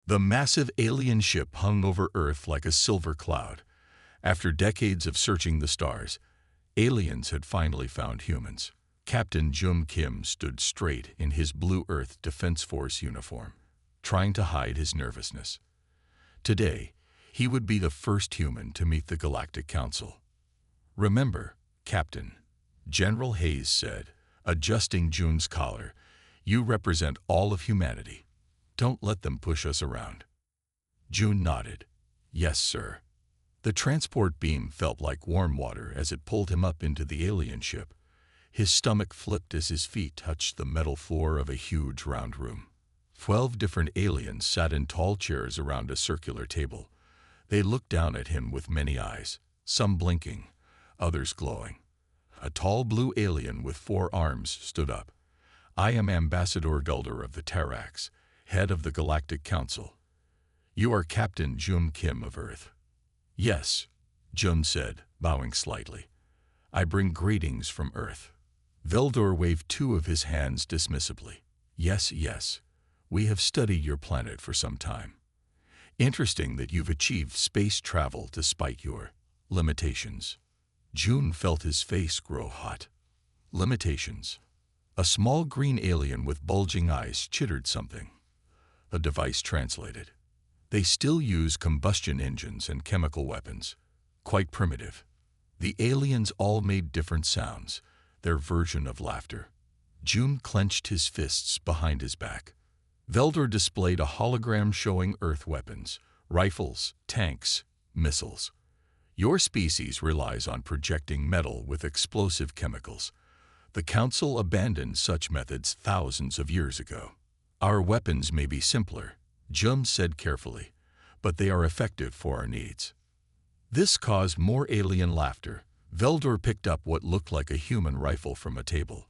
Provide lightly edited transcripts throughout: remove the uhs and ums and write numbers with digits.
The massive alien ship hung over Earth like a silver cloud. After decades of searching the stars, aliens had finally found humans. Captain Jum Kim stood straight in his Blue Earth Defense Force uniform, trying to hide his nervousness. Today, he would be the first human to meet the Galactic Council. "Remember, Captain," General Hayes said, adjusting June's collar, "you represent all of humanity. Don't let them push us around." June nodded. "Yes, sir." The transport beam felt like warm water as it pulled him up into the alien ship. His stomach flipped as his feet touched the metal floor of a huge round room. 12 different aliens sat in tall chairs around a circular table. They looked down at him with many eyes, some blinking, others glowing. A tall blue alien with 4 arms stood up. "I am Ambassador Gulder of the Tarax, head of the Galactic Council. You are Captain Jum Kim of Earth." "Yes," Jum said, bowing slightly. "I bring greetings from Earth." Veldor waved 2 of his hands dismissively. "Yes, yes. We have studied your planet for some time. Interesting that you've achieved space travel despite your limitations." June felt his face grow hot. Limitations. A small green alien with bulging eyes chittered something. A device translated. "They still use combustion engines and chemical weapons. Quite primitive." The aliens all made different sounds, their version of laughter. June clenched his fists behind his back. Veldor displayed a hologram showing Earth weapons, rifles, tanks, missiles. "Your species relies on projecting metal with explosive chemicals. The Council abandoned such methods thousands of years ago. Our weapons may be simpler," Jum said carefully, "but they are effective for our needs." This caused more alien laughter. Veldor picked up what looked like a human rifle from a table.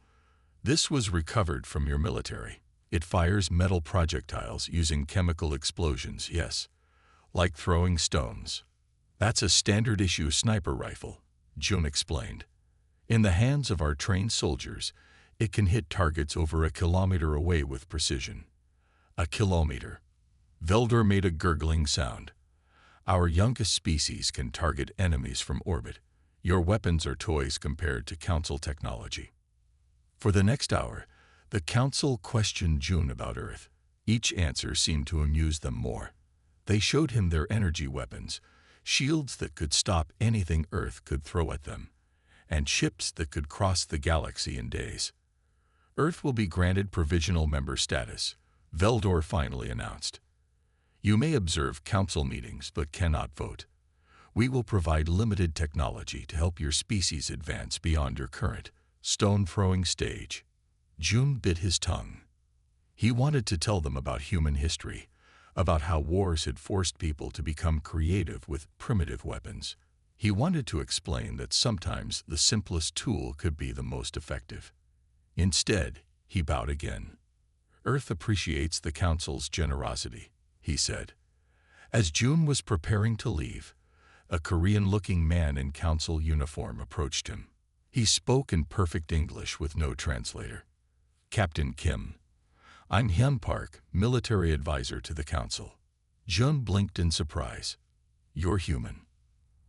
"This was recovered from your military. It fires metal projectiles using chemical explosions, yes, like throwing stones." "That's a standard-issue sniper rifle," June explained. "In the hands of our trained soldiers, it can hit targets over a kilometer away with precision." "A kilometer." Veldor made a gurgling sound. "Our youngest species can target enemies from orbit. Your weapons are toys compared to Council technology." For the next hour, the Council questioned June about Earth. Each answer seemed to amuse them more. They showed him their energy weapons, shields that could stop anything Earth could throw at them, and ships that could cross the galaxy in days. "Earth will be granted provisional member status," Veldor finally announced. "You may observe Council meetings but cannot vote. We will provide limited technology to help your species advance beyond your current stone-throwing stage." June bit his tongue. He wanted to tell them about human history, about how wars had forced people to become creative with primitive weapons. He wanted to explain that sometimes the simplest tool could be the most effective. Instead, he bowed again. "Earth appreciates the Council's generosity," he said. As June was preparing to leave, a Korean-looking man in Council uniform approached him. He spoke in perfect English with no translator. "Captain Kim. I'm Hyun Park, military advisor to the Council." Jun blinked in surprise. "You're human.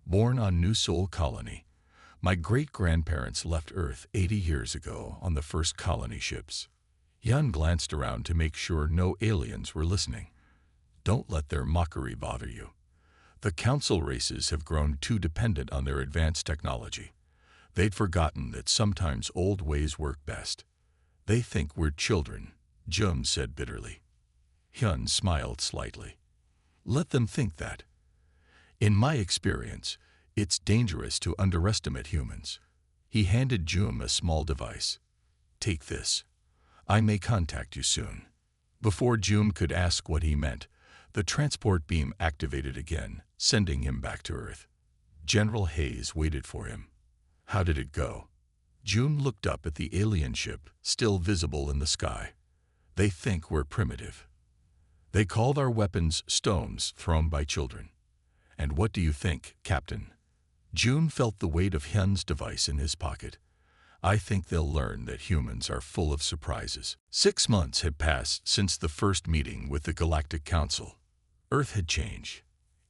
Born on New Seoul Colony. My great-grandparents left Earth 80 years ago on the first colony ships." Hyun glanced around to make sure no aliens were listening. "Don't let their mockery bother you. The Council races have grown too dependent on their advanced technology. They'd forgotten that sometimes old ways work best. They think we're children," Jum said bitterly. Hyun smiled slightly. "Let them think that. In my experience, it's dangerous to underestimate humans." He handed Jum a small device. "Take this. I may contact you soon." Before Jum could ask what he meant, the transport beam activated again, sending him back to Earth. General Hayes waited for him. "How did it go?" June looked up at the alien ship, still visible in the sky. "They think we're primitive. They called our weapons stones thrown by children. And what do you think, Captain?" June felt the weight of Hyun's device in his pocket. "I think they'll learn that humans are full of surprises." 6 months had passed since the first meeting with the Galactic Council. Earth had changed.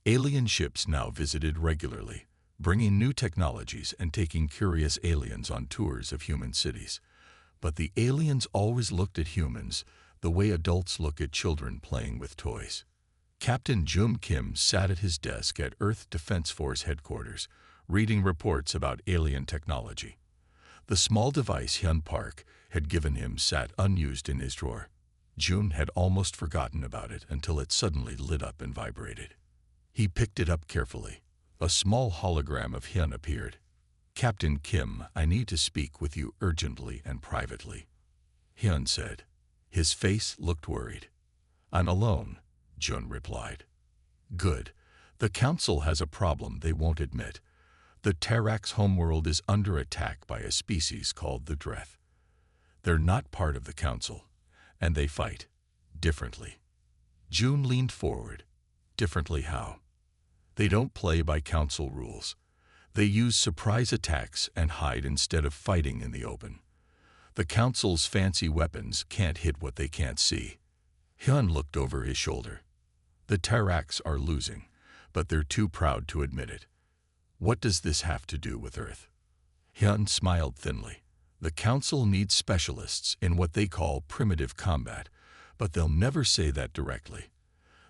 Alien ships now visited regularly, bringing new technologies and taking curious aliens on tours of human cities. But the aliens always looked at humans the way adults look at children playing with toys. Captain Jum Kim sat at his desk at Earth Defense Force headquarters, reading reports about alien technology. The small device Hyun Park had given him sat unused in his drawer. Jun had almost forgotten about it until it suddenly lit up and vibrated. He picked it up carefully. A small hologram of Hyun appeared. "Captain Kim, I need to speak with you urgently and privately," Hyun said. His face looked worried. "I'm alone," Jun replied. "Good. The Council has a problem they won't admit. The Terrax homeworld is under attack by a species called the Dreth. They're not part of the Council, and they fight differently." June leaned forward. "Differently how?" "They don't play by Council rules. They use surprise attacks and hide instead of fighting in the open. The Council's fancy weapons can't hit what they can't see." Hyun looked over his shoulder. "The Terrax are losing, but they're too proud to admit it. What does this have to do with Earth?" Hyun smiled thinly. "The Council needs specialists in what they call primitive combat, but they'll never say that directly.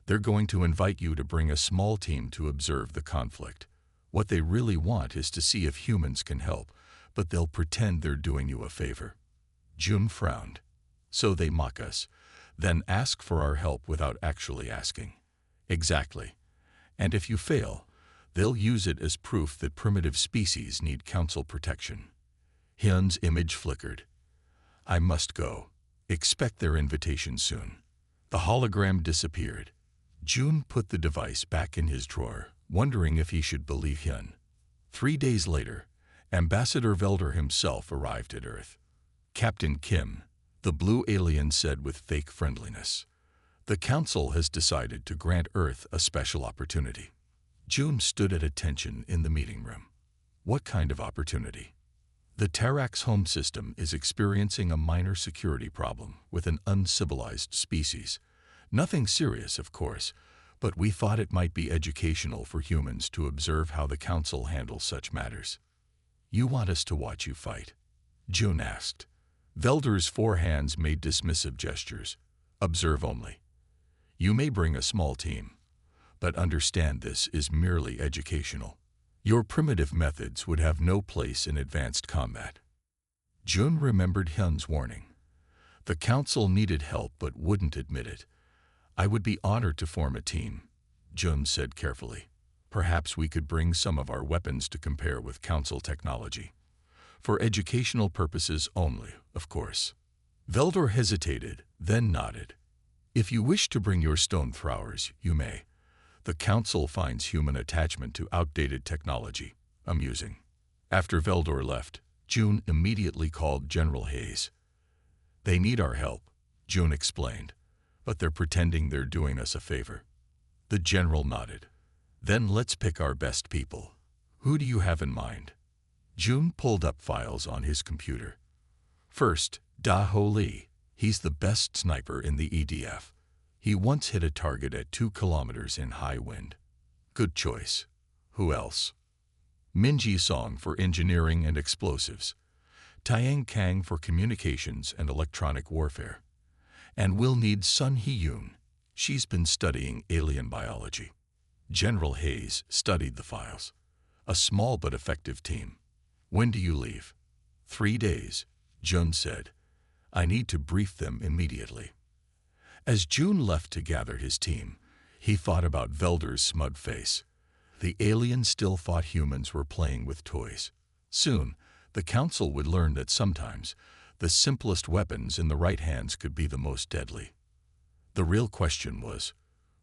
They're going to invite you to bring a small team to observe the conflict. What they really want is to see if humans can help, but they'll pretend they're doing you a favor." Jun frowned. "So they mock us, then ask for our help without actually asking." "Exactly. And if you fail, they'll use it as proof that primitive species need Council protection." Hyun's image flickered. "I must go. Expect their invitation soon." The hologram disappeared. Jun put the device back in his drawer, wondering if he should believe Hyun. 3 days later, Ambassador Velder himself arrived at Earth. "Captain Kim," the blue alien said with fake friendliness, "the Council has decided to grant Earth a special opportunity." Jun stood at attention in the meeting room. "What kind of opportunity?" "The Terrax home system is experiencing a minor security problem with an uncivilized species. Nothing serious, of course, but we thought it might be educational for humans to observe how the Council handles such matters." "You want us to watch you fight?" Jun asked. Velder's 4 hands made dismissive gestures. "Observe only. You may bring a small team, but understand this is merely educational. Your primitive methods would have no place in advanced combat." Jun remembered Hyun's warning. The Council needed help but wouldn't admit it. "I would be honored to form a team," Jun said carefully. "Perhaps we could bring some of our weapons to compare with Council technology. For educational purposes only, of course." Velder hesitated, then nodded. "If you wish to bring your stone throwers, you may. The Council finds human attachment to outdated technology amusing." After Velder left, Jun immediately called General Hayes. "They need our help," Jun explained, "but they're pretending they're doing us a favor." The general nodded. "Then let's pick our best people. Who do you have in mind?" Jun pulled up files on his computer. "First, Da-Ho Lee. He's the best sniper in the EDF. He once hit a target at 2 kilometers in high wind." "Good choice. Who else?" "Min-Ji Song for engineering and explosives. Tiang Kang for communications and electronic warfare. And we'll need Sun Hee-yoon. She's been studying alien biology." General Hayes studied the files. "A small but effective team. When do you leave?" 3 days, Jun said. "I need to brief them immediately." As Jun left to gather his team, he thought about Velder's smug face. The aliens still thought humans were playing with toys. Soon, the Council would learn that sometimes the simplest weapons in the right hands could be the most deadly. The real question was,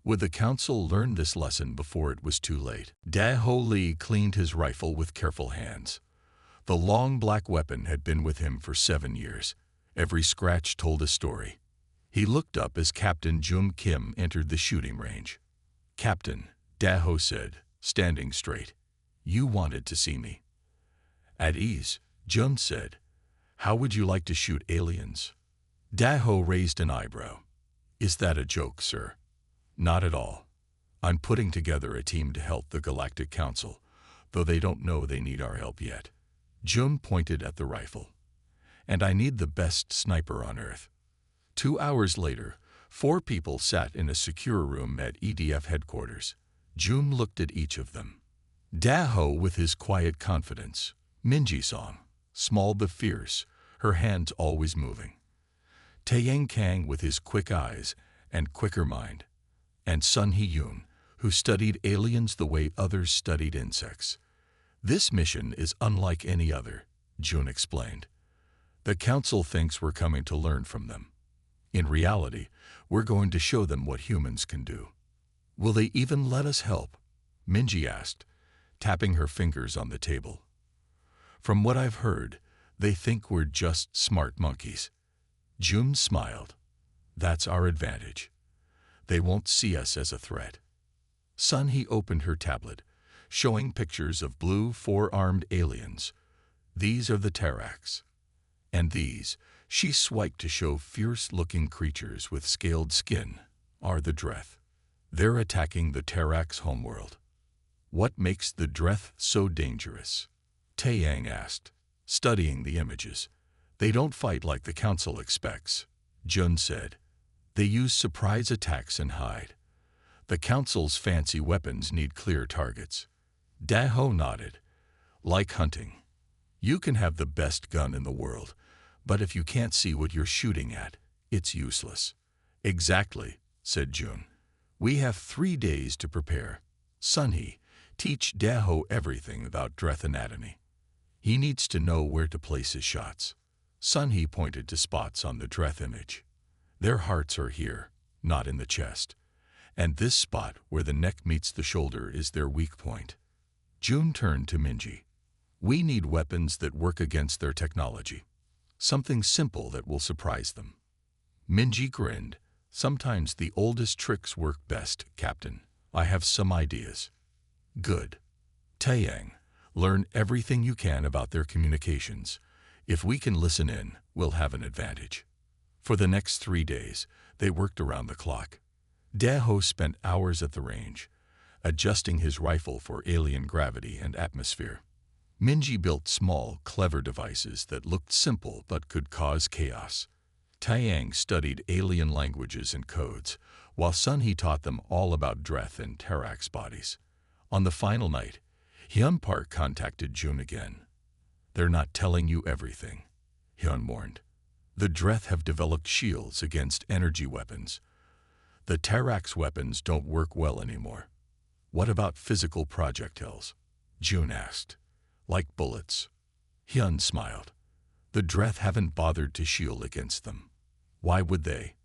would the Council learn this lesson before it was too late? Da-Ho Lee cleaned his rifle with careful hands. The long black weapon had been with him for 7 years. Every scratch told a story. He looked up as Captain Jum Kim entered the shooting range. "Captain," Da-Ho said, standing straight. "You wanted to see me." "At ease," Jun said. "How would you like to shoot aliens?" Da-Ho raised an eyebrow. "Is that a joke, sir?" "Not at all. I'm putting together a team to help the Galactic Council, though they don't know they need our help yet. Jum pointed at the rifle. And I need the best sniper on Earth. 2 hours later, 4 people sat in a secure room at EDF headquarters. Jum looked at each of them. Daho with his quiet confidence, Minji-song, small but fierce, her hands always moving. Taeyang Kang with his quick eyes and quicker mind, and Sun Hee-yoon, who studied aliens the way others studied insects. This mission is unlike any other, Jun explained. The council thinks we're coming to learn from them. In reality, we're going to show them what humans can do. Will they even let us help? Minji asked, tapping her fingers on the table. From what I've heard, they think we're just smart monkeys. Jun smiled. That's our advantage. They won't see us as a threat. Sun Hee opened her tablet, showing pictures of blue 4-armed aliens. These are the Terrax. And these, she swiped to show fierce-looking creatures with scaled skin, are the Dreth. They're attacking the Terrax homeworld. What makes the Dreth so dangerous? Taeyang asked, studying the images. They don't fight like the council expects, Jun said. They use surprise attacks and hide. The council's fancy weapons need clear targets. Daho nodded. Like hunting. You can have the best gun in the world, but if you can't see what you're shooting at, it's useless. Exactly, said Jun. We have 3 days to prepare. Sun Hee, teach Daho everything about Dreth anatomy. He needs to know where to place his shots. Sun Hee pointed to spots on the Dreth image. Their hearts are here, not in the chest. And this spot where the neck meets the shoulder is their weak point. Jun turned to Minji. We need weapons that work against their technology. Something simple that will surprise them. Minji grinned. Sometimes the oldest tricks work best, Captain. I have some ideas. Good. Taeyang, learn everything you can about their communications. If we can listen in, we'll have an advantage. For the next 3 days, they worked around the clock. Daho spent hours at the range, adjusting his rifle for alien gravity and atmosphere. Minji built small, clever devices that looked simple but could cause chaos. Taeyang studied alien languages and codes, while Sun Hee taught them all about Dreth and Terrax bodies. On the final night, Hyun Park contacted Jun again. They're not telling you everything, Hyun warned. The Dreth have developed shields against energy weapons. The Terrax weapons don't work well anymore. What about physical projectiles? Jun asked. Like bullets. Hyun smiled. The Dreth haven't bothered to shield against them. Why would they?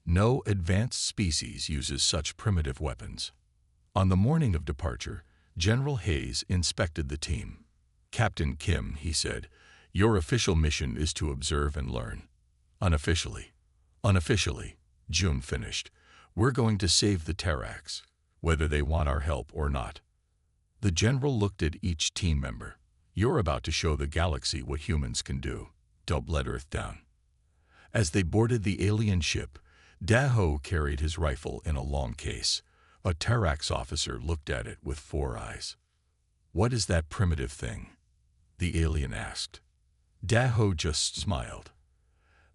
No advanced species uses such primitive weapons. On the morning of departure, General Hayes inspected the team. Captain Kim, he said, your official mission is to observe and learn. Unofficially, Jun finished. We're going to save the Terrax, whether they want our help or not. The general looked at each team member. You're about to show the galaxy what humans can do. Don't let Earth down. As they boarded the alien ship, Daho carried his rifle in a long case. A Terrax officer looked at it with 4 eyes. What is that primitive thing? The alien asked. Daho just smiled.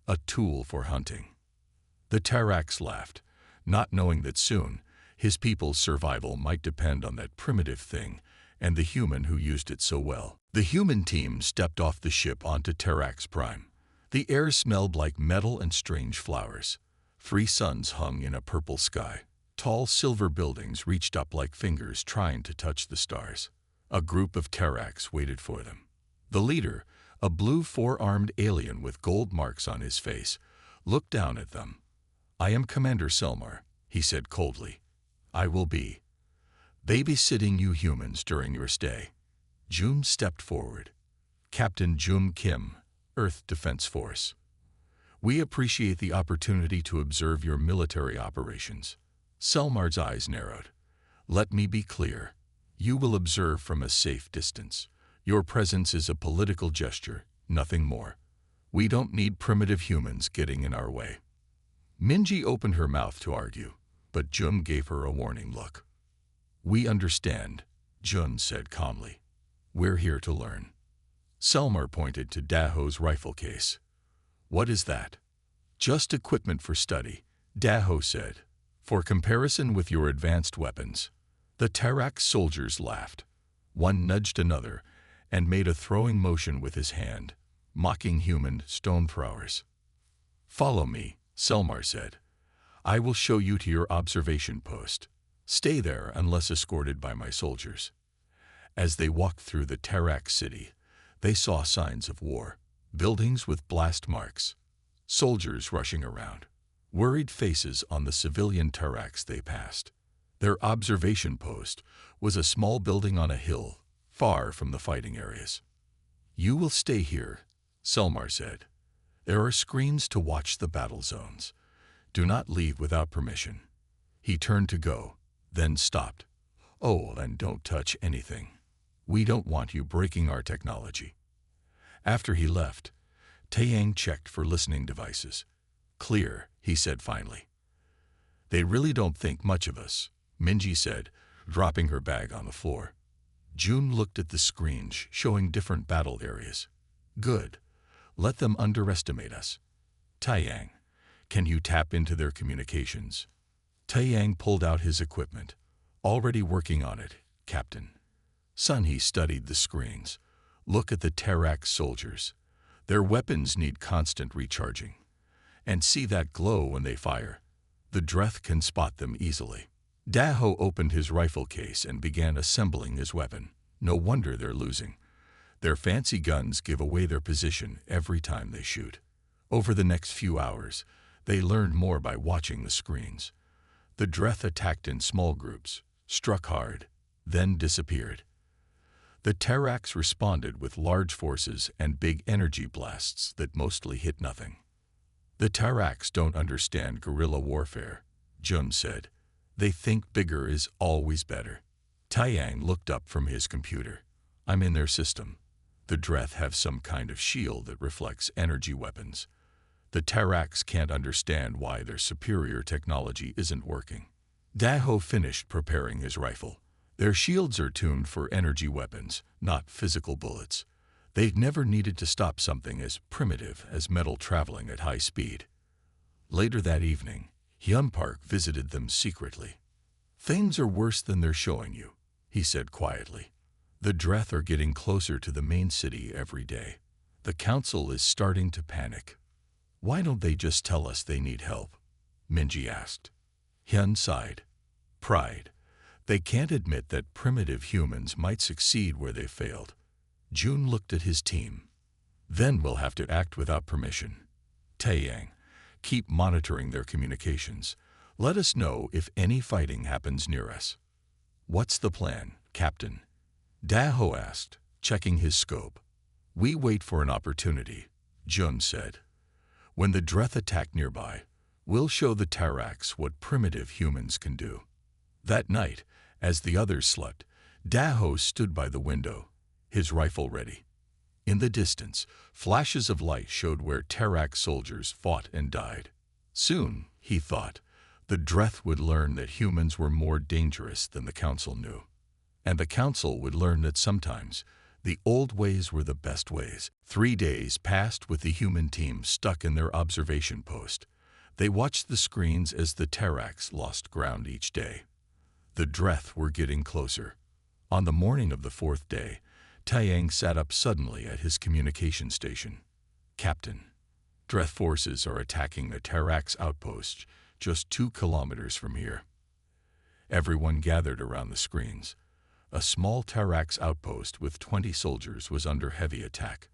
A tool for hunting. The Terrax laughed, not knowing that soon his people's survival might depend on that primitive thing and the human who used it so well. The human team stepped off the ship onto Terrax Prime. The air smelled like metal and strange flowers. 3 suns hung in a purple sky. Tall silver buildings reached up like fingers trying to touch the stars. A group of Terrax waited for them. The leader, a blue 4-armed alien with gold marks on his face, looked down at them. I am Commander Selmar, he said coldly. I will be babysitting you humans during your stay. Jun stepped forward. Captain Jum Kim, Earth Defense Force. We appreciate the opportunity to observe your military operations. Selmar's eyes narrowed. Let me be clear. You will observe from a safe distance. Your presence is a political gesture, nothing more. We don't need primitive humans getting in our way. Minji opened her mouth to argue, but Jum gave her a warning look. We understand, Jun said calmly. We're here to learn. Selmar pointed to Daho's rifle case. What is that? Just equipment for study, Daho said. For comparison with your advanced weapons. The Tarak soldiers laughed. One nudged another and made a throwing motion with his hand, mocking human stone throwers. Follow me, Selmar said. I will show you to your observation post. Stay there unless escorted by my soldiers. As they walked through the Tarak city, they saw signs of war, buildings with blast marks, soldiers rushing around, worried faces on the civilian Taraks they passed. Their observation post was a small building on a hill, far from the fighting areas. You will stay here, Selmar said. There are screens to watch the battle zones. Do not leave without permission. He turned to go, then stopped. Oh, and don't touch anything. We don't want you breaking our technology. After he left, Taeyang checked for listening devices. Clear, he said finally. They really don't think much of us, Minji said, dropping her bag on the floor. June looked at the screens showing different battle areas. Good. Let them underestimate us. Taeyang, can you tap into their communications? Taeyang pulled out his equipment. Already working on it, Captain. Sunhee studied the screens. Look at the Tarak soldiers. Their weapons need constant recharging. And see that glow when they fire. The Dreth can spot them easily. Daho opened his rifle case and began assembling his weapon. No wonder they're losing. Their fancy guns give away their position every time they shoot. Over the next few hours, they learned more by watching the screens. The Dreth attacked in small groups, struck hard, then disappeared. The Taraks responded with large forces and big energy blasts that mostly hit nothing. The Taraks don't understand guerrilla warfare, Jun said. They think bigger is always better. Taeyang looked up from his computer. I'm in their system. The Dreth have some kind of shield that reflects energy weapons. The Taraks can't understand why their superior technology isn't working. Daho finished preparing his rifle. Their shields are tuned for energy weapons, not physical bullets. They've never needed to stop something as primitive as metal traveling at high speed. Later that evening, Hyun Park visited them secretly. Things are worse than they're showing you, he said quietly. The Dreth are getting closer to the main city every day. The council is starting to panic. Why don't they just tell us they need help? Minji asked. Hyun sighed. Pride. They can't admit that primitive humans might succeed where they failed. June looked at his team. Then we'll have to act without permission. Taeyang, keep monitoring their communications. Let us know if any fighting happens near us. What's the plan, Captain? Daho asked, checking his scope. We wait for an opportunity, Jun said. When the Dreth attack nearby, we'll show the Taraks what primitive humans can do. That night, as the others slept, Daho stood by the window, his rifle ready. In the distance, flashes of light showed where Tarak soldiers fought and died. Soon, he thought, the Dreth would learn that humans were more dangerous than the Council knew. And the Council would learn that sometimes the old ways were the best ways. 3 days passed with the human team stuck in their observation post. They watched the screens as the Taraks lost ground each day. The Dreth were getting closer. On the morning of the 4th day, Taeyang sat up suddenly at his communication station. Captain, Dreth forces are attacking the Taraks outpost just 2 kilometers from here. Everyone gathered around the screens. A small Taraks outpost with 20 soldiers was under heavy attack.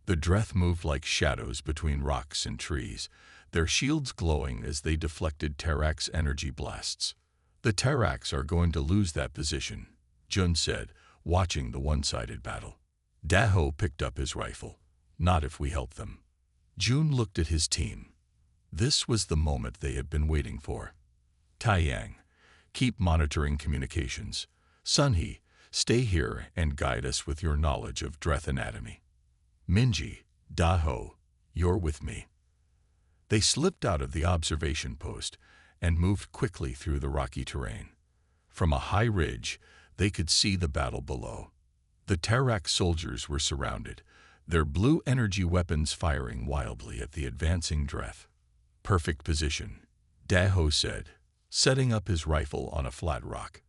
The Dreth moved like shadows between rocks and trees, their shields glowing as they deflected Taraks' energy blasts. The Taraks are going to lose that position, Jun said, watching the one-sided battle. Daho picked up his rifle. Not if we help them. Jun looked at his team. This was the moment they had been waiting for. Taeyang, keep monitoring communications. Sunhee, stay here and guide us with your knowledge of Dreth anatomy. Minji, Daho, you're with me. They slipped out of the observation post and moved quickly through the rocky terrain. From a high ridge, they could see the battle below. The Terrax soldiers were surrounded, their blue energy weapons firing wildly at the advancing Dreth. "Perfect position," Daho said, setting up his rifle on a flat rock.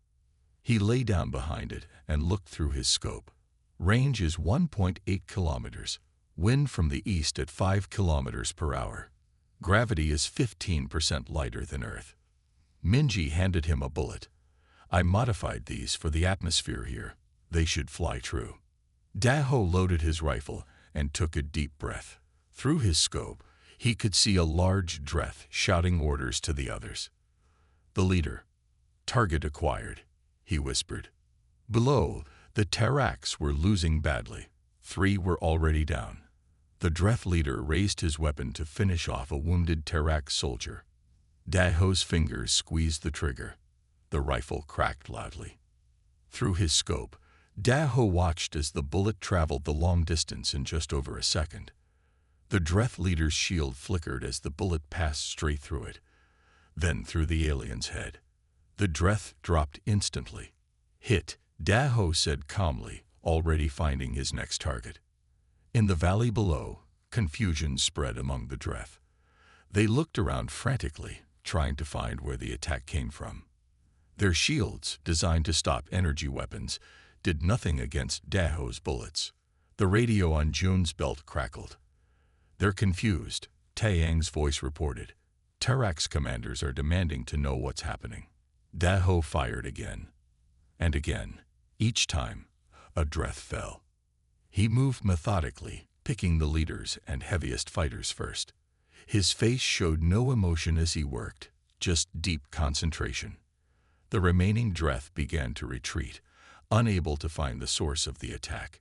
He lay down behind it and looked through his scope. Range is 1.8 kilometers, wind from the east at 5 kilometers per hour. Gravity is 15% lighter than Earth. Minji handed him a bullet. "I modified these for the atmosphere here. They should fly true." Daho loaded his rifle and took a deep breath. Through his scope, he could see a large Dreth shouting orders to the others. "The leader. Target acquired," he whispered. Below, the Terrax were losing badly. 3 were already down. The Dreth leader raised his weapon to finish off a wounded Terrax soldier. Daho's fingers squeezed the trigger. The rifle cracked loudly. Through his scope, Daho watched as the bullet traveled the long distance in just over a second. The Dreth leader's shield flickered as the bullet passed straight through it, then through the alien's head. The Dreth dropped instantly. "Hit," Daho said calmly, already finding his next target. In the valley below, confusion spread among the Dreth. They looked around frantically, trying to find where the attack came from. Their shields, designed to stop energy weapons, did nothing against Daho's bullets. The radio on Jun's belt crackled. "They're confused," Taeyang's voice reported. "Terrax commanders are demanding to know what's happening." Daho fired again. And again. Each time, a Dreth fell. He moved methodically, picking the leaders and heaviest fighters first. His face showed no emotion as he worked, just deep concentration. The remaining Dreth began to retreat, unable to find the source of the attack.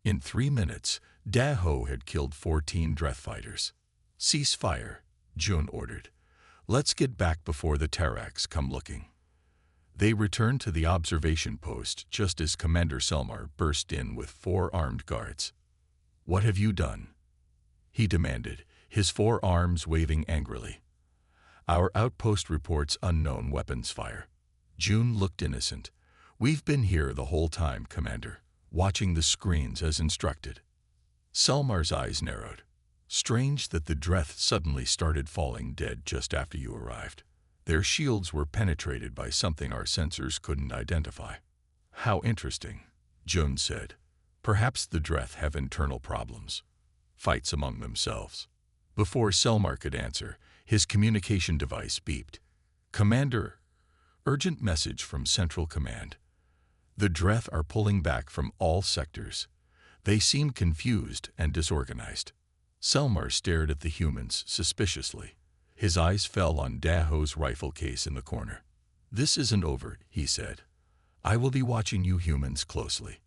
In 3 minutes, Daho had killed 14 Dreth fighters. "Cease fire," Jun ordered. "Let's get back before the Terrax come looking." They returned to the observation post just as Commander Selmar burst in with 4 armed guards. "What have you done?" he demanded, his 4 arms waving angrily. "Our outpost reports unknown weapons fire." Jun looked innocent. "We've been here the whole time, Commander, watching the screens as instructed." Selmar's eyes narrowed. "Strange that the Dreth suddenly started falling dead just after you arrived. Their shields were penetrated by something our sensors couldn't identify." "How interesting," Jun said. "Perhaps the Dreth have internal problems. Fights among themselves." Before Selmar could answer, his communication device beeped. "Commander, urgent message from Central Command. The Dreth are pulling back from all sectors. They seem confused and disorganized." Selmar stared at the humans suspiciously. His eyes fell on Daho's rifle case in the corner. "This isn't over," he said. "I will be watching you humans closely."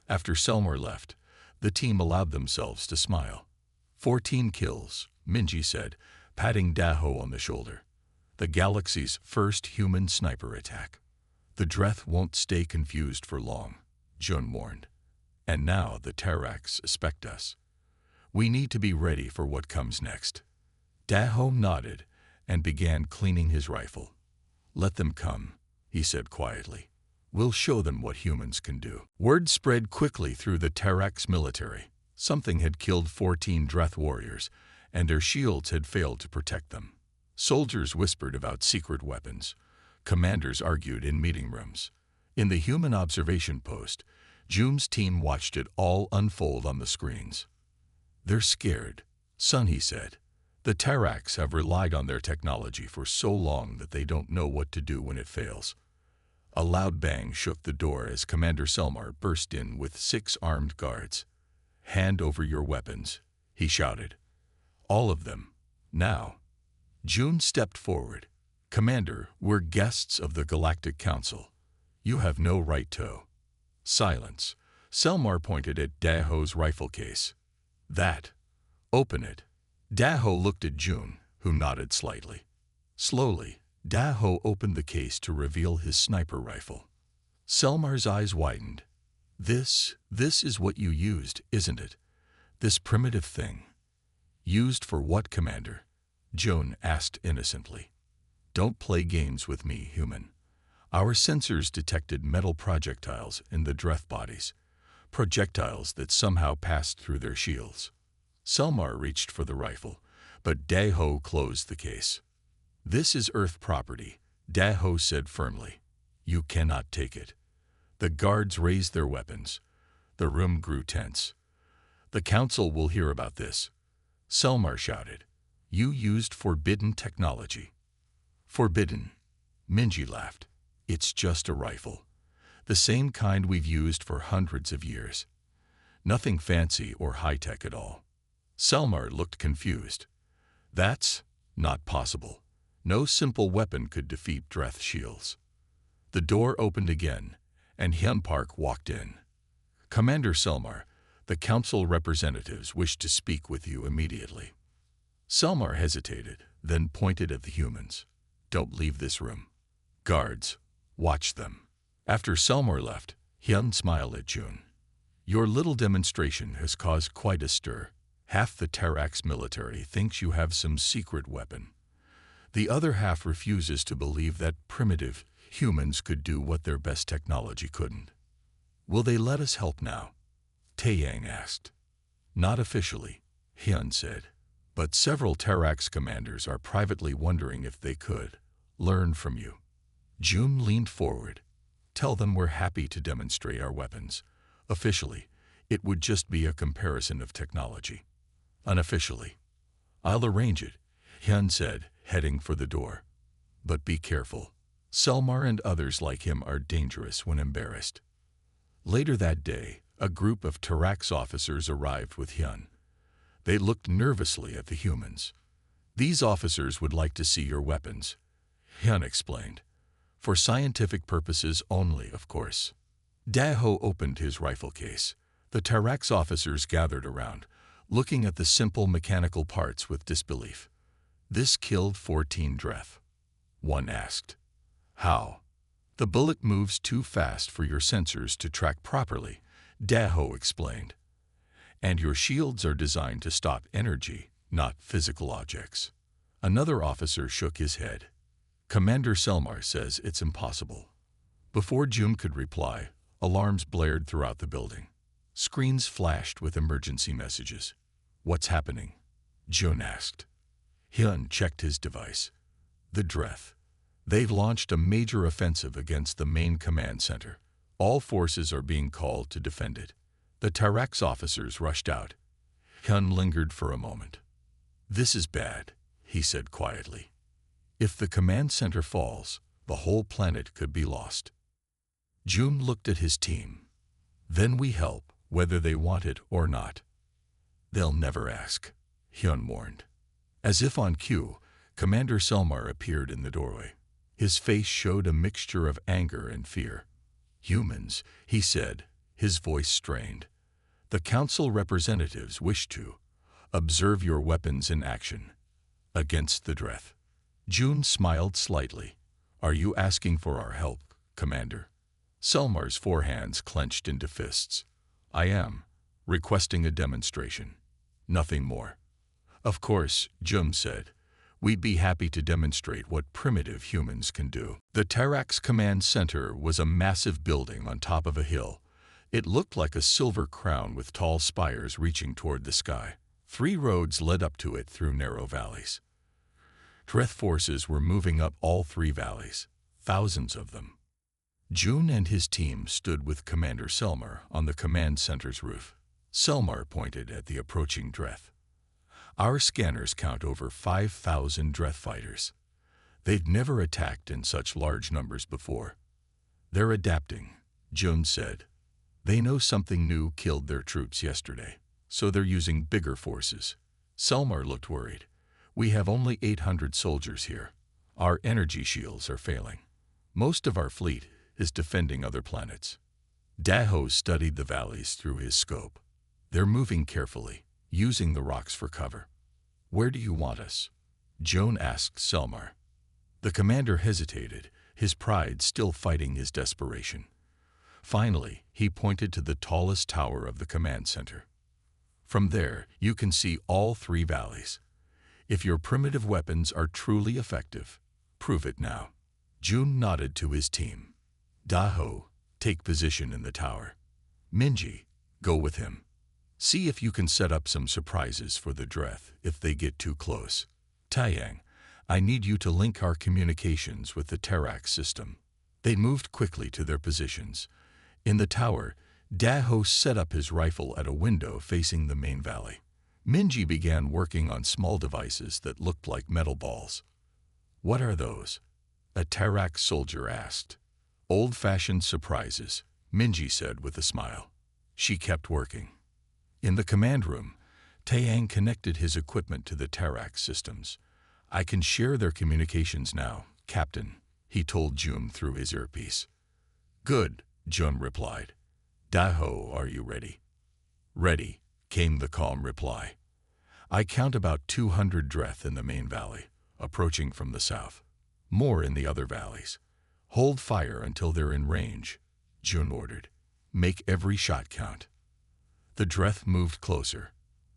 After Selmar left, the team allowed themselves to smile. 14 kills, Minji said, patting Daho on the shoulder. "The galaxy's first human sniper attack." "The Dreth won't stay confused for long," Jun warned. "And now the Terrax suspect us. We need to be ready for what comes next." Daho nodded and began cleaning his rifle. "Let them come," he said quietly. "We'll show them what humans can do." Word spread quickly through the Terrax military. Something had killed 14 Dreth warriors, and their shields had failed to protect them. Soldiers whispered about secret weapons. Commanders argued in meeting rooms. In the human observation post, Jun's team watched it all unfold on the screens. "They're scared, son," he said. "The Terrax have relied on their technology for so long that they don't know what to do when it fails." A loud bang shook the door as Commander Selmar burst in with 6 armed guards. "Hand over your weapons," he shouted. "All of them, now." Jun stepped forward. "Commander, we're guests of the Galactic Council. You have no right to." "Silence." Selmar pointed at Daho's rifle case. "That. Open it." Daho looked at Jun, who nodded slightly. Slowly, Daho opened the case to reveal his sniper rifle. Selmar's eyes widened. This is what you used, isn't it? This primitive thing." "Used for what, Commander?" Jun asked innocently. "Don't play games with me, human. Our sensors detected metal projectiles in the Dreth bodies, projectiles that somehow passed through their shields. Selmar reached for the rifle, but Daho closed the case. "This is Earth property," Daho said firmly. "You cannot take it." The guards raised their weapons. The room grew tense. "The Council will hear about this," Selmar shouted. "You used forbidden technology." "Forbidden?" Minji laughed. "It's just a rifle. The same kind we've used for hundreds of years. Nothing fancy or high-tech at all." Selmar looked confused. "That's not possible. No simple weapon could defeat Dreth shields." The door opened again, and Hyun Park walked in. "Commander Selmar, the Council representatives wish to speak with you immediately." Selmar hesitated, then pointed at the humans. "Don't leave this room. Guards, watch them." After Selmar left, Hyun smiled at June. "Your little demonstration has caused quite a stir. Half the Tarax military thinks you have some secret weapon. The other half refuses to believe that primitive humans could do what their best technology couldn't. Will they let us help now?" Taeyang asked. "Not officially," Hyun said, "but several Tarax commanders are privately wondering if they could learn from you." June leaned forward. "Tell them we're happy to demonstrate our weapons. Officially, it would just be a comparison of technology. Unofficially, I'll arrange it," Hyun said, heading for the door. "But be careful. Selmar and others like him are dangerous when embarrassed." Later that day, a group of Tarax officers arrived with Hyun. They looked nervously at the humans. "These officers would like to see your weapons," Hyun explained. "For scientific purposes only, of course." Daho opened his rifle case. The Tarax officers gathered around, looking at the simple mechanical parts with disbelief. "This killed 14 Dreth," one asked. "How?" "The bullet moves too fast for your sensors to track properly," Daho explained. "And your shields are designed to stop energy, not physical objects." Another officer shook his head. "Commander Selmar says it's impossible." Before June could reply, alarms blared throughout the building. Screens flashed with emergency messages. "What's happening?" June asked. Hyun checked his device. "The Dreth. They've launched a major offensive against the main command center. All forces are being called to defend it." The Tarax officers rushed out. Hyun lingered for a moment. "This is bad," he said quietly. "If the command center falls, the whole planet could be lost." June looked at his team. "Then we help, whether they want it or not." "They'll never ask," Hyun warned. As if on cue, Commander Selmar appeared in the doorway. His face showed a mixture of anger and fear. "Humans," he said, his voice strained. "The Council representatives wish to observe your weapons in action against the Dreth." June smiled slightly. "Are you asking for our help, Commander?" Selmar's forehands clenched into fists. "I am requesting a demonstration. Nothing more." "Of course," Jum said. "We'd be happy to demonstrate what primitive humans can do." The Tarax Command Center was a massive building on top of a hill. It looked like a silver crown with tall spires reaching toward the sky. 3 roads led up to it through narrow valleys. Dreth forces were moving up all 3 valleys, thousands of them. June and his team stood with Commander Selmar on the command center's roof. Selmar pointed at the approaching Dreth. "Our scanners count over 5,000 Dreth fighters. They've never attacked in such large numbers before." "They're adapting," June said. "They know something new killed their troops yesterday, so they're using bigger forces." Selmar looked worried. "We have only 800 soldiers here. Our energy shields are failing. Most of our fleet is defending other planets." Daho studied the valleys through his scope. "They're moving carefully, using the rocks for cover." "Where do you want us?" Joan asked Selmar. The commander hesitated, his pride still fighting his desperation. Finally, he pointed to the tallest tower of the command center. "From there, you can see all 3 valleys. If your primitive weapons are truly effective, prove it now." June nodded to his team. Daho, take position in the tower. Minji, go with him. See if you can set up some surprises for the Dreth if they get too close. Taiyang, I need you to link our communications with the Terax system. They moved quickly to their positions. In the tower, Daho set up his rifle at a window facing the main valley. Minji began working on small devices that looked like metal balls. What are those? A Terax soldier asked. Old-fashioned surprises, Minji said with a smile. She kept working. In the command room, Taiyang connected his equipment to the Terax systems. I can share their communications now, Captain, he told Jun through his earpiece. Good, Jun replied. Daho, are you ready? Ready, came the calm reply. I count about 200 Dreth in the main valley, approaching from the south. More in the other valleys. Hold fire until they're in range, Jun ordered. Make every shot count. The Dreth moved closer.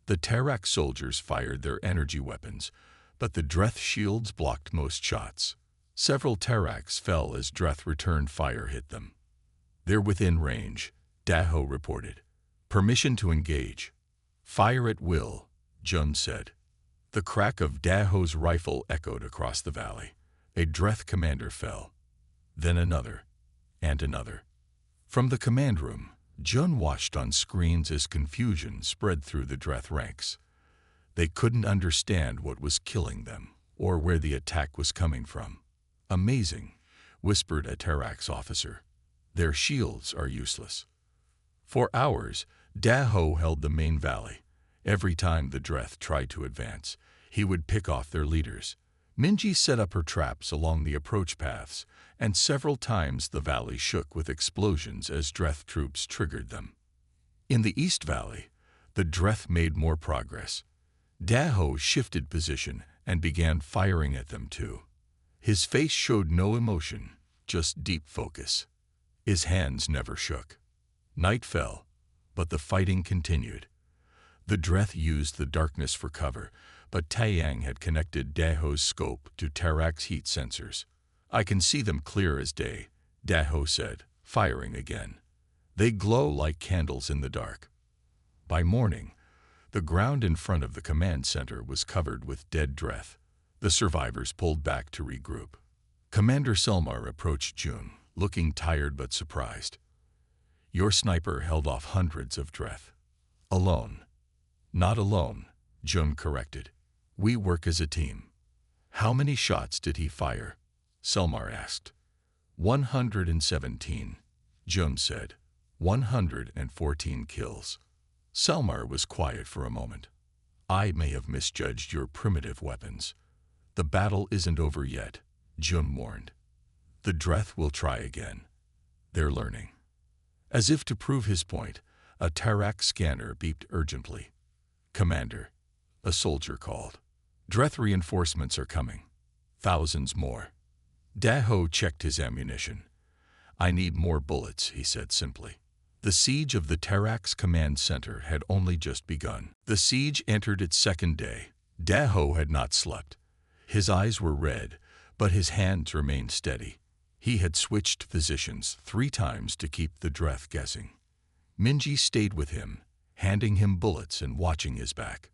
The Terax soldiers fired their energy weapons, but the Dreth shields blocked most shots. Several Terax fell as Dreth return fire hit them. They're within range, Daho reported. Permission to engage. Fire at will, Jun said. The crack of Daho's rifle echoed across the valley. A Dreth commander fell. Then another, and another. From the command room, Jun watched on screens as confusion spread through the Dreth ranks. They couldn't understand what was killing them, or where the attack was coming from. Amazing, whispered a Terax officer. Their shields are useless. For hours, Daho held the main valley. Every time the Dreth tried to advance, he would pick off their leaders. Minji set up her traps along the approach paths, and several times the valley shook with explosions as Dreth troops triggered them. In the East Valley, the Dreth made more progress. Daho shifted position and began firing at them too. His face showed no emotion, just deep focus. His hands never shook. Night fell, but the fighting continued. The Dreth used the darkness for cover, but Taiyang had connected Daho's scope to Terax heat sensors. I can see them clear as day, Daho said, firing again. They glow like candles in the dark. By morning, the ground in front of the command center was covered with dead Dreth. The survivors pulled back to regroup. Commander Selmar approached Jun, looking tired but surprised. Your sniper held off hundreds of Dreth. Alone. Not alone, Jun corrected. We work as a team. How many shots did he fire? Selmar asked. 117, Jun said. 114 kills. Selmar was quiet for a moment. I may have misjudged your primitive weapons. The battle isn't over yet, Jun warned. The Dreth will try again. They're learning. As if to prove his point, a Terax scanner beeped urgently. Commander, a soldier called. Dreth reinforcements are coming. Thousands more. Daho checked his ammunition. I need more bullets, he said simply. The siege of the Terax command center had only just begun. The siege entered its second day. Daho had not slept. His eyes were red, but his hands remained steady. He had switched positions 3 times to keep the Dreth guessing. Minji stayed with him, handing him bullets and watching his back.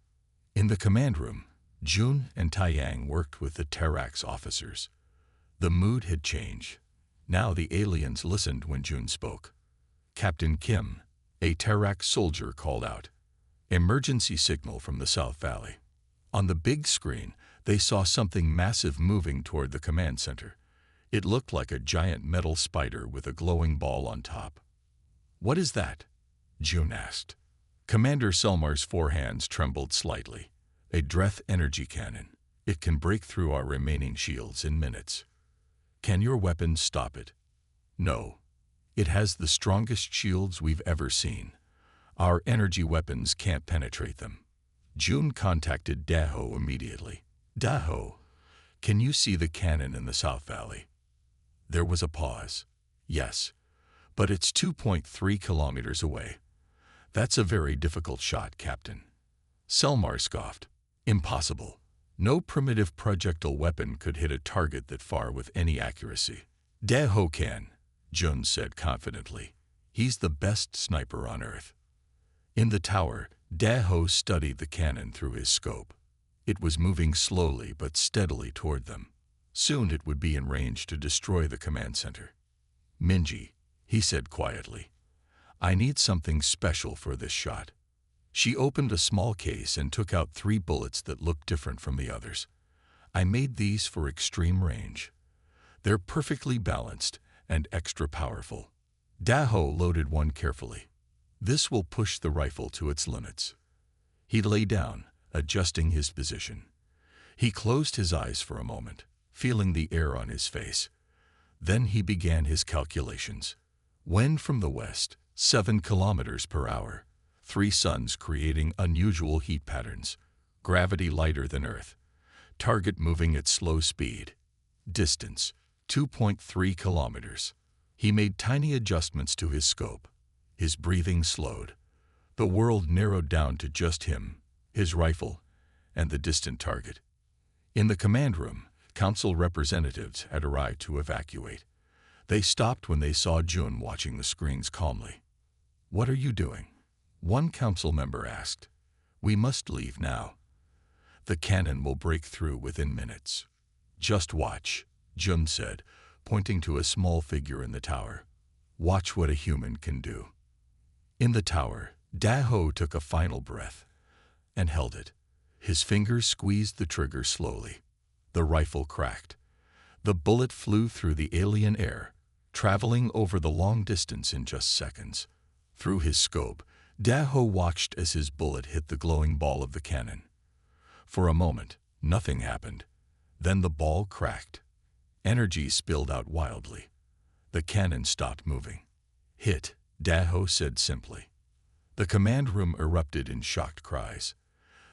In the command room, Jun and Taiyang worked with the Terax officers. The mood had changed. Now the aliens listened when Jun spoke. Captain Kim, a Terax soldier, called out. Emergency signal from the South Valley. On the big screen, they saw something massive moving toward the command center. It looked like a giant metal spider with a glowing ball on top. What is that? Jun asked. Commander Selmar's forehands trembled slightly. A Dreth energy cannon. It can break through our remaining shields in minutes. Can your weapons stop it? No. It has the strongest shields we've ever seen. Our energy weapons can't penetrate them. Jun contacted Daho immediately. Daho, can you see the cannon in the South Valley? There was a pause. Yes, but it's 2.3 kilometers away. That's a very difficult shot, Captain. Selmar scoffed. Impossible. No primitive projectile weapon could hit a target that far with any accuracy. Daho can, Jun said confidently. He's the best sniper on Earth. In the tower, Daho studied the cannon through his scope. It was moving slowly but steadily toward them. Soon it would be in range to destroy the command center. Minji, he said quietly, I need something special for this shot. She opened a small case and took out 3 bullets that looked different from the others. I made these for extreme range. They're perfectly balanced and extra powerful. Daho loaded one carefully. This will push the rifle to its limits. He lay down, adjusting his position. He closed his eyes for a moment, feeling the air on his face. Then he began his calculations. Wind from the west, 7 kilometers per hour. 3 suns creating unusual heat patterns. Gravity lighter than Earth. Target moving at slow speed. Distance, 2.3 kilometers. He made tiny adjustments to his scope. His breathing slowed. The world narrowed down to just him, his rifle, and the distant target. In the command room, council representatives had arrived to evacuate. They stopped when they saw Jun watching the screens calmly. What are you doing? One council member asked. We must leave now. The cannon will break through within minutes. Just watch, Jun said, pointing to a small figure in the tower. Watch what a human can do. In the tower, Daho took a final breath and held it. His fingers squeezed the trigger slowly. The rifle cracked. The bullet flew through the alien air, traveling over the long distance in just seconds. Through his scope, Daho watched as his bullet hit the glowing ball of the cannon. For a moment, nothing happened. Then the ball cracked. Energy spilled out wildly. The cannon stopped moving. Hit, Daho said simply. The command room erupted in shocked cries.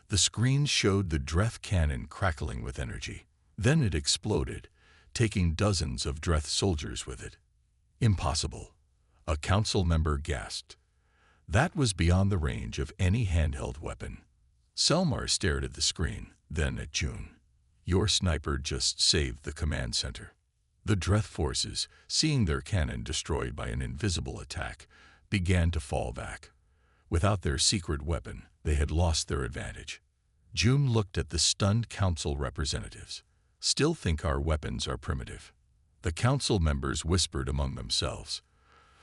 The screens showed the Dreth cannon crackling with energy. Then it exploded, taking dozens of Dreth soldiers with it. Impossible, a council member gasped. That was beyond the range of any handheld weapon. Selmar stared at the screen, then at Jun. Your sniper just saved the command center. The Dreth forces, seeing their cannon destroyed by an invisible attack, began to fall back. Without their secret weapon, they had lost their advantage. Jun looked at the stunned council representatives. Still think our weapons are primitive. The council members whispered among themselves.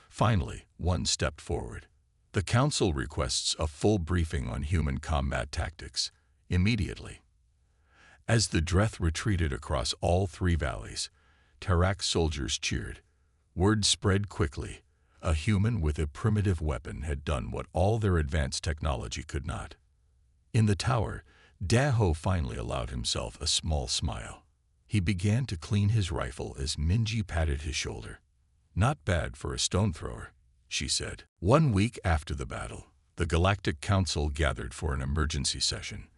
Finally, one stepped forward. The council requests a full briefing on human combat tactics, immediately. As the Dreth retreated across all 3 valleys, Tarak soldiers cheered. Word spread quickly. A human with a primitive weapon had done what all their advanced technology could not. In the tower, Daho finally allowed himself a small smile. He began to clean his rifle as Minji patted his shoulder. Not bad for a stone thrower, she said. 1 week after the battle, the Galactic Council gathered for an emergency session.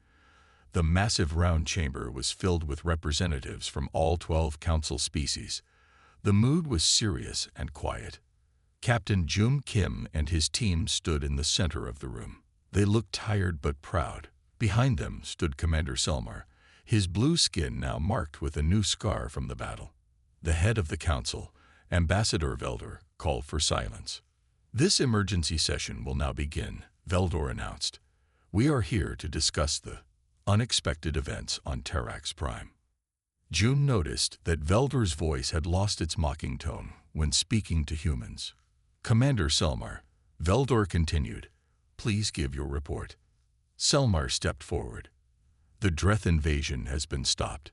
The massive round chamber was filled with representatives from all 12 council species. The mood was serious and quiet. Captain Jum Kim and his team stood in the center of the room. They looked tired but proud. Behind them stood Commander Selmar, his blue skin now marked with a new scar from the battle. The head of the council, Ambassador Veldor, called for silence. This emergency session will now begin, Veldor announced. We are here to discuss the unexpected events on Terax Prime. Jun noticed that Veldor's voice had lost its mocking tone when speaking to humans. Commander Selmar, Veldor continued, please give your report. Selmar stepped forward. The Dreth invasion has been stopped.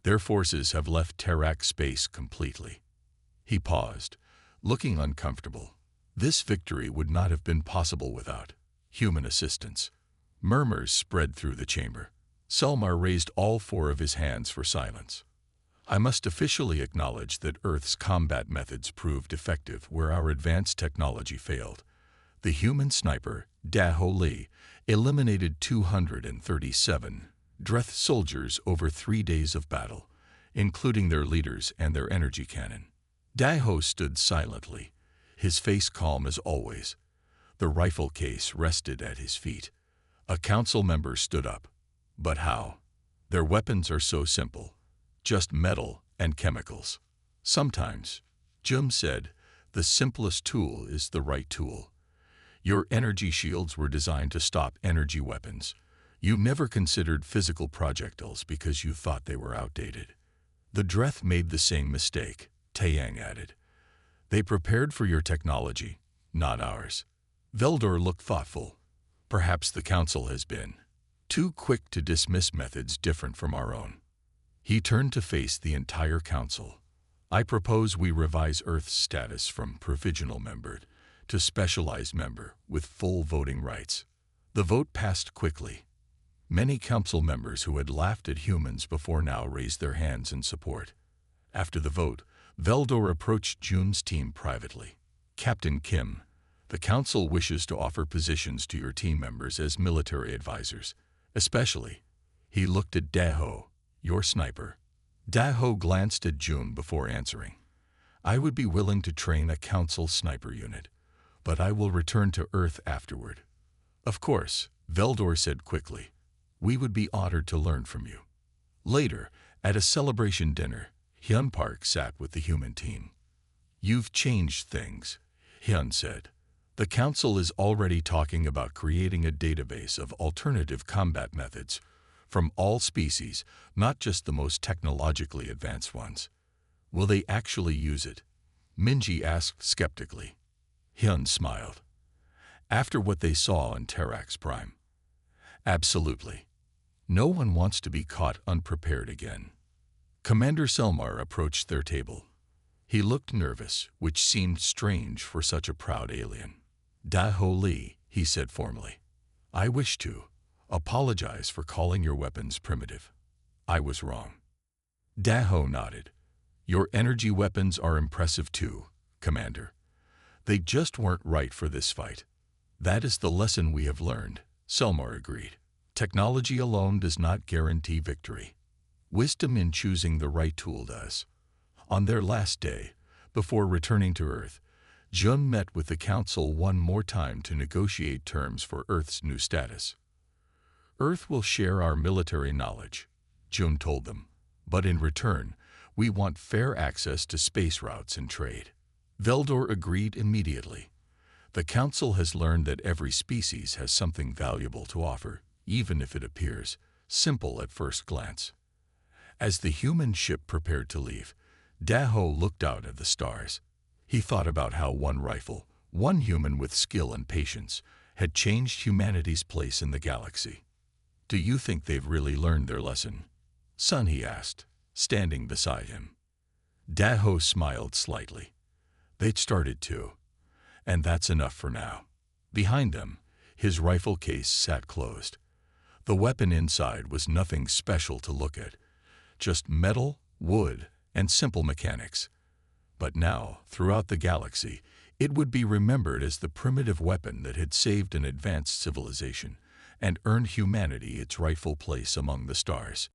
Their forces have left Terax space completely. He paused, looking uncomfortable. This victory would not have been possible without human assistance. Murmurs spread through the chamber. Selmar raised all 4 of his hands for silence. I must officially acknowledge that Earth's combat methods proved effective where our advanced technology failed. The human sniper, Daho Lee, eliminated 237 Dreth soldiers over 3 days of battle, including their leaders and their energy cannon. Daho stood silently, his face calm as always. The rifle case rested at his feet. A council member stood up. But how? Their weapons are so simple, just metal and chemicals. Sometimes, Jim said, the simplest tool is the right tool. Your energy shields were designed to stop energy weapons. You never considered physical projectiles because you thought they were outdated. The Dreth made the same mistake, Taeyang added. They prepared for your technology, not ours. Veldor looked thoughtful. Perhaps the Council has been too quick to dismiss methods different from our own. He turned to face the entire Council. I propose we revise Earth's status from provisional member to specialized member with full voting rights. The vote passed quickly. Many council members who had laughed at humans before now raised their hands in support. After the vote, Veldor approached Jun's team privately. Captain Kim, the council wishes to offer positions to your team members as military advisors, especially. He looked at Daho, your sniper. Daho glanced at Jun before answering. I would be willing to train a council sniper unit, but I will return to Earth afterward. Of course, Veldor said quickly. We would be honored to learn from you. Later, at a celebration dinner, Hyun Park sat with the human team. You've changed things, Hyun said. The council is already talking about creating a database of alternative combat methods from all species, not just the most technologically advanced ones. Will they actually use it? Minji asked skeptically. Hyun smiled. After what they saw on Terrax Prime. Absolutely. No one wants to be caught unprepared again. Commander Selmar approached their table. He looked nervous, which seemed strange for such a proud alien. Daho Lee, he said formally. I wish to apologize for calling your weapons primitive. I was wrong. Daho nodded. Your energy weapons are impressive too, Commander. They just weren't right for this fight. That is the lesson we have learned, Selmar agreed. Technology alone does not guarantee victory. Wisdom in choosing the right tool does. On their last day, before returning to Earth, Jun met with the Council one more time to negotiate terms for Earth's new status. Earth will share our military knowledge, Jun told them, but in return, we want fair access to space routes and trade. Veldor agreed immediately. The Council has learned that every species has something valuable to offer, even if it appears simple at first glance. As the human ship prepared to leave, Daho looked out at the stars. He thought about how one rifle, one human with skill and patience, had changed humanity's place in the galaxy. Do you think they've really learned their lesson? Son, he asked, standing beside him. Daho smiled slightly. They'd started to, and that's enough for now. Behind them, his rifle case sat closed. The weapon inside was nothing special to look at, just metal, wood, and simple mechanics. But now, throughout the galaxy, it would be remembered as the primitive weapon that had saved an advanced civilization and earned humanity its rightful place among the stars.